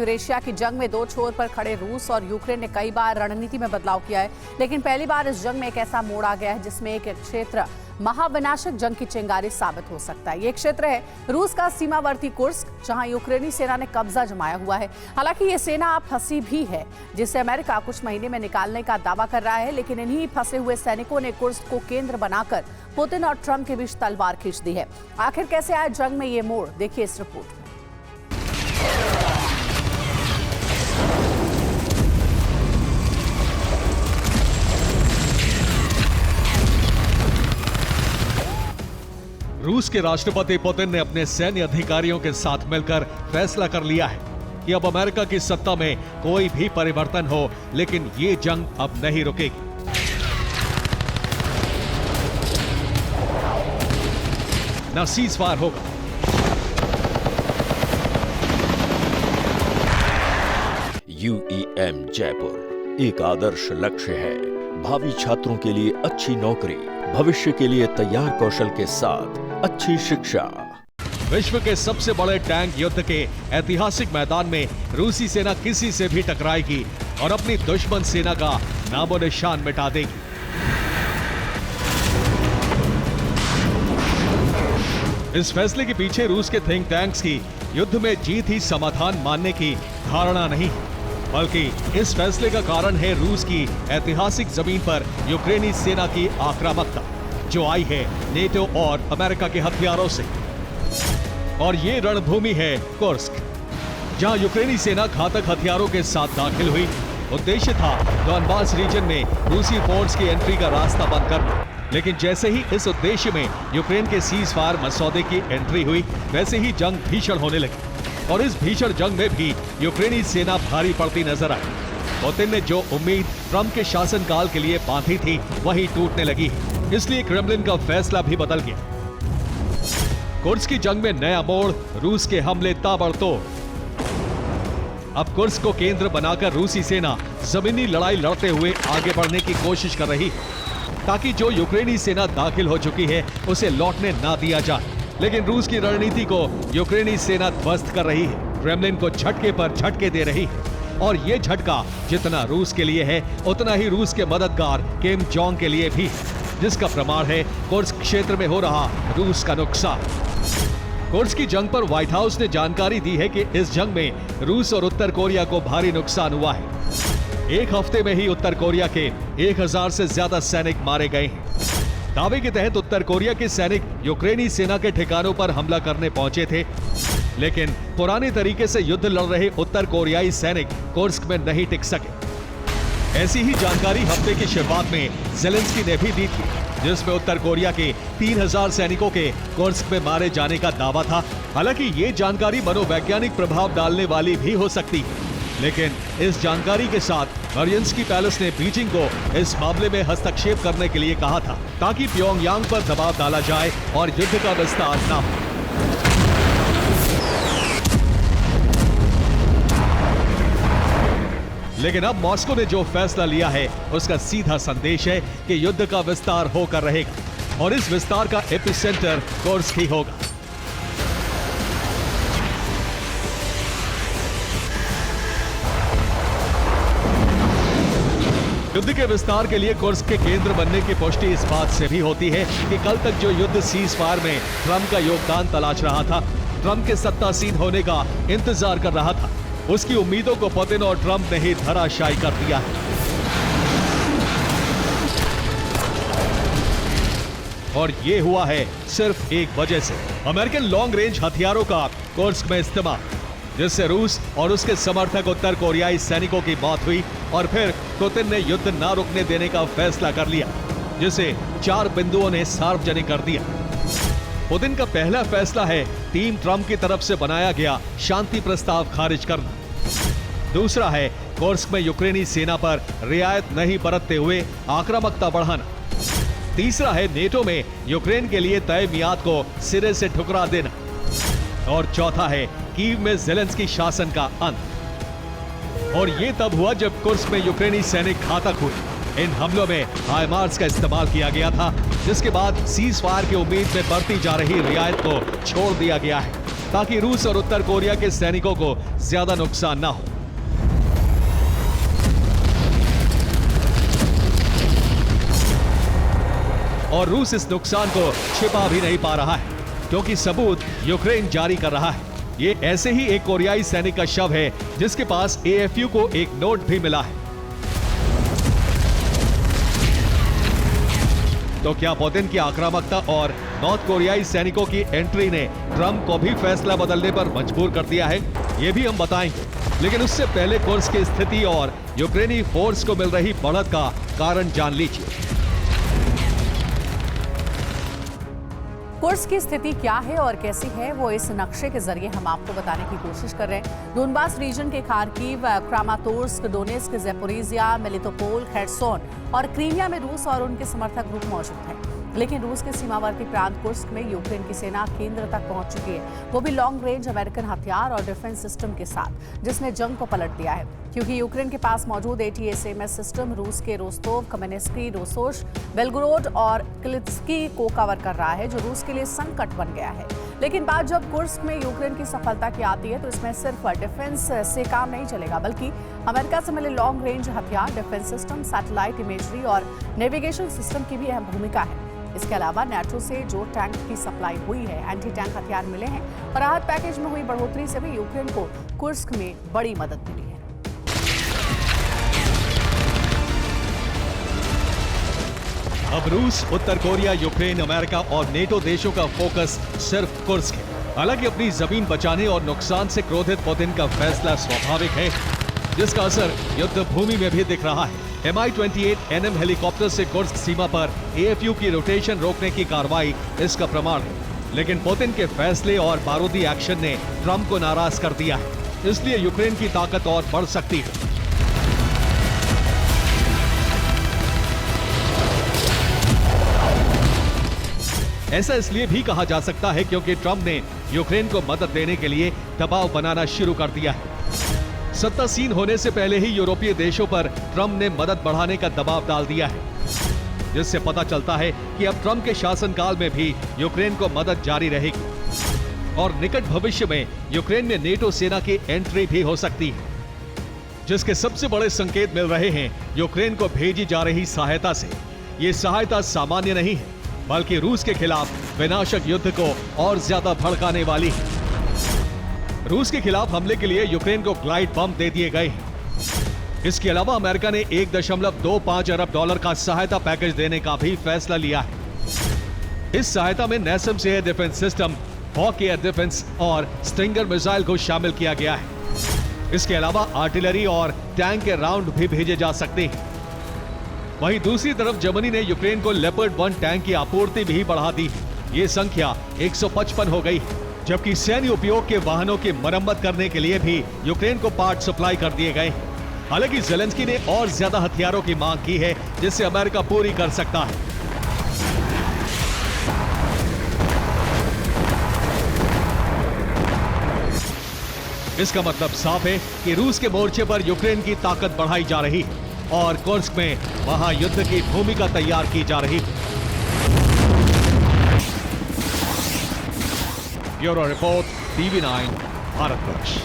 Eurasia की जंग में दो छोर पर खड़े रूस और यूक्रेन ने कई बार रणनीति में बदलाव किया है, लेकिन पहली बार इस जंग में एक ऐसा मोड़ आ गया है जिसमें एक क्षेत्र महाविनाशक जंग की चिंगारी साबित हो सकता है। ये क्षेत्र है रूस का सीमावर्ती कुर्स्क, जहां यूक्रेनी सेना ने कब्जा जमाया हुआ है। हालांकि ये सेना अब फंसी भी है, जिसे अमेरिका कुछ महीने में निकालने का दावा कर रहा है, लेकिन इन्हीं फंसे हुए सैनिकों ने कुर्स्क को केंद्र बनाकर पुतिन और ट्रंप के बीच तलवार खींच दी है। आखिर कैसे आया जंग में ये मोड़, देखिए इस रिपोर्ट में। रूस के राष्ट्रपति पुतिन ने अपने सैन्य अधिकारियों के साथ मिलकर फैसला कर लिया है कि अब अमेरिका की सत्ता में कोई भी परिवर्तन हो, लेकिन ये जंग अब नहीं रुकेगी। न सीज़फायर होगा, UEM जयपुर एक आदर्श लक्ष्य है। भावी छात्रों के लिए अच्छी नौकरी, भविष्य के लिए तैयार कौशल के साथ अच्छी शिक्षा। विश्व के सबसे बड़े टैंक युद्ध के ऐतिहासिक मैदान में रूसी सेना किसी से भी टकराएगी और अपनी दुश्मन सेना का नामो निशान मिटा देगी। इस फैसले के पीछे रूस के थिंक टैंक्स की युद्ध में जीत ही समाधान मानने की धारणा नहीं है, बल्कि इस फैसले का कारण है रूस की ऐतिहासिक जमीन पर यूक्रेनी सेना की आक्रामकता, जो आई है नेटो और अमेरिका के हथियारों से। और ये रणभूमि है कुर्स्क, जहां यूक्रेनी सेना घातक हथियारों के साथ दाखिल हुई। उद्देश्य था डॉनबास रीजन में रूसी फोर्स की एंट्री का रास्ता बंद करना, लेकिन जैसे ही इस उद्देश्य में यूक्रेन के सीज फायर मसौदे की एंट्री हुई, वैसे ही जंग भीषण होने लगी। और इस भीषण जंग में भी यूक्रेनी सेना भारी पड़ती नजर आई। पुतिन ने जो उम्मीद ट्रंप के शासनकाल के लिए बांधी थी, वही टूटने लगी है। इसलिए क्रेमलिन का फैसला भी बदल गया। कुर्स्क की जंग में नया मोड़, रूस के हमले ताबड़तोड़। अब कुर्स्क को केंद्र बनाकर रूसी सेना जमीनी लड़ाई लड़ते हुए आगे बढ़ने की कोशिश कर रही है, ताकि जो यूक्रेनी सेना दाखिल हो चुकी है उसे लौटने ना दिया जाए। लेकिन रूस की रणनीति को यूक्रेनी सेना ध्वस्त कर रही है, क्रेमलिन को झटके पर झटके दे रही है। और ये झटका जितना रूस के लिए है, उतना ही रूस के मददगार किम जोंग के लिए भी है, जिसका प्रमाण है कुर्स्क क्षेत्र में हो रहा रूस का नुकसान। कुर्स्क की जंग पर व्हाइट हाउस ने जानकारी दी है कि इस जंग में रूस और उत्तर कोरिया को भारी नुकसान हुआ है। एक हफ्ते में ही उत्तर कोरिया के 1000 से ज्यादा सैनिक मारे गए हैं। दावे के तहत उत्तर कोरिया के सैनिक यूक्रेनी सेना के ठिकानों पर हमला करने पहुंचे थे, लेकिन पुराने तरीके से युद्ध लड़ रहे उत्तर कोरियाई सैनिक कुर्स्क में नहीं टिक सके। ऐसी ही जानकारी हफ्ते की शुरुआत में ज़ेलेंस्की ने भी दी थी, जिसमें उत्तर कोरिया के 3000 सैनिकों के कुर्स्क में मारे जाने का दावा था। हालांकि ये जानकारी मनोवैज्ञानिक प्रभाव डालने वाली भी हो सकती है, लेकिन इस जानकारी के साथ मरियंस्की पैलेस ने बीजिंग को इस मामले में हस्तक्षेप करने के लिए कहा था, ताकि प्योंगयांग पर दबाव डाला जाए और युद्ध का विस्तार न हो। लेकिन अब मॉस्को ने जो फैसला लिया है, उसका सीधा संदेश है कि युद्ध का विस्तार होकर रहेगा और इस विस्तार का एपिसेंटर कुर्स्क ही होगा। युद्ध के विस्तार के लिए कुर्स्क के केंद्र बनने की पुष्टि इस बात से भी होती है कि कल तक जो युद्ध सीज फायर में ट्रंप का योगदान तलाश रहा था, ट्रंप के सत्तासीन होने का इंतजार कर रहा था, उसकी उम्मीदों को पुतिन और ट्रंप ने ही धराशायी कर दिया है। और ये हुआ है सिर्फ एक वजह से, अमेरिकन लॉन्ग रेंज हथियारों का कुर्स्क में इस्तेमाल, जिससे रूस और उसके समर्थक उत्तर कोरियाई सैनिकों की मौत हुई। और फिर पुतिन ने युद्ध न रुकने देने का फैसला कर लिया, जिसे 4 बिंदुओं ने सार्वजनिक कर दिया। पुतिन का पहला फैसला है टीम ट्रंप की तरफ से बनाया गया शांति प्रस्ताव खारिज करना। दूसरा है कुर्स्क में यूक्रेनी सेना पर रियायत नहीं बरतते हुए आक्रामकता बढ़ाना। तीसरा है नेटो में यूक्रेन के लिए तय मियाद को सिरे से ठुकरा देना। और चौथा है कीव में ज़ेलेंस्की शासन का अंत। और ये तब हुआ जब कुर्स्क में यूक्रेनी सैनिक घातक हुए। इन हमलों में हाइमार्स का इस्तेमाल किया गया था, जिसके बाद सीज फायर की उम्मीद में बढ़ती जा रही रियायत को छोड़ दिया गया है। ताकि रूस और उत्तर कोरिया के सैनिकों को ज्यादा नुकसान ना हो। और रूस इस नुकसान को छिपा भी नहीं पा रहा है, क्योंकि सबूत यूक्रेन जारी कर रहा है। ये ऐसे ही एक कोरियाई सैनिक का शव है जिसके पास AFU को एक नोट भी मिला है। तो क्या पुतिन की आक्रामकता और नॉर्थ कोरियाई सैनिकों की एंट्री ने ट्रंप को भी फैसला बदलने पर मजबूर कर दिया है? ये भी हम बताएंगे, लेकिन उससे पहले कुर्स्क की स्थिति और यूक्रेनी फोर्स को मिल रही बढ़त का कारण जान लीजिए। कुर्स्क की स्थिति क्या है और कैसी है, वो इस नक्शे के जरिए हम आपको बताने की कोशिश कर रहे हैं। डोनबास रीजन के Kharkiv, Kramatorsk, Donetsk, Zaporizhzhia, Melitopol, खेर्सोन और क्रीमिया में रूस और उनके समर्थक ग्रुप मौजूद हैं। लेकिन रूस के सीमावर्ती प्रांत कुर्स्क में यूक्रेन की सेना केंद्र तक पहुंच चुकी है, वो भी लॉन्ग रेंज अमेरिकन हथियार और डिफेंस सिस्टम के साथ, जिसने जंग को पलट दिया है। क्योंकि यूक्रेन के पास मौजूद ATACMS सिस्टम रूस के रोस्तोव, कमेनेस्की, रोसोश, बेलगोरोड और क्लित्स्की को कवर कर रहा है, जो रूस के लिए संकट बन गया है। लेकिन बात जब कुर्स्क में यूक्रेन की सफलता की आती है, तो इसमें सिर्फ डिफेंस से काम नहीं चलेगा, बल्कि अमेरिका से मिले लॉन्ग रेंज हथियार, डिफेंस सिस्टम, सैटेलाइट इमेजरी और नेविगेशन सिस्टम की भी अहम भूमिका है। इसके अलावा नेटो से जो टैंक की सप्लाई हुई है, एंटी टैंक हथियार मिले हैं और राहत पैकेज में हुई बढ़ोतरी से भी यूक्रेन को कुर्स्क में बड़ी मदद मिली है। अब रूस, उत्तर कोरिया, यूक्रेन, अमेरिका और नेटो देशों का फोकस सिर्फ कुर्स्क है। हालांकि अपनी जमीन बचाने और नुकसान से क्रोधित पुतिन का फैसला स्वाभाविक है, जिसका असर युद्ध भूमि में भी दिख रहा है। Mi-28 NM हेलीकॉप्टर से कुर्स्क सीमा पर AFU की रोटेशन रोकने की कार्रवाई इसका प्रमाण है। लेकिन पुतिन के फैसले और बारूदी एक्शन ने ट्रंप को नाराज कर दिया है, इसलिए यूक्रेन की ताकत और बढ़ सकती है। ऐसा इसलिए भी कहा जा सकता है क्योंकि ट्रंप ने यूक्रेन को मदद देने के लिए दबाव बनाना शुरू कर दिया है। सत्तासीन होने से पहले ही यूरोपीय देशों पर ट्रंप ने मदद बढ़ाने का दबाव डाल दिया है, जिससे पता चलता है कि अब ट्रंप के शासनकाल में भी यूक्रेन को मदद जारी रहेगी और निकट भविष्य में यूक्रेन में नेटो सेना की एंट्री भी हो सकती है, जिसके सबसे बड़े संकेत मिल रहे हैं यूक्रेन को भेजी जा रही सहायता से। ये सहायता सामान्य नहीं है, बल्कि रूस के खिलाफ विनाशक युद्ध को और ज्यादा भड़काने वाली है। रूस के खिलाफ हमले के लिए यूक्रेन को ग्लाइड बम दे दिए गए हैं। इसके अलावा अमेरिका ने $1.25 अरब का सहायता पैकेज देने का भी फैसला लिया है। इस सहायता में NASAMS air defence system, Hawk air defence और स्टिंगर मिसाइल को शामिल किया गया है। इसके अलावा आर्टिलरी और टैंक के राउंड भी भेजे जा सकते हैं। वहीं दूसरी तरफ जर्मनी ने यूक्रेन को लेपर्ड 1 टैंक की आपूर्ति भी बढ़ा दी है। ये संख्या 155 हो गई है, जबकि सैन्य उपयोग के वाहनों की मरम्मत करने के लिए भी यूक्रेन को पार्ट सप्लाई कर दिए गए हैं। हालांकि ज़ेलेंस्की ने और ज्यादा हथियारों की मांग की है, जिससे अमेरिका पूरी कर सकता है। इसका मतलब साफ है कि रूस के मोर्चे पर यूक्रेन की ताकत बढ़ाई जा रही है और कुर्स्क में वहां युद्ध की भूमिका तैयार की जा रही है। Bureau report, TV9, Bharatvarsh.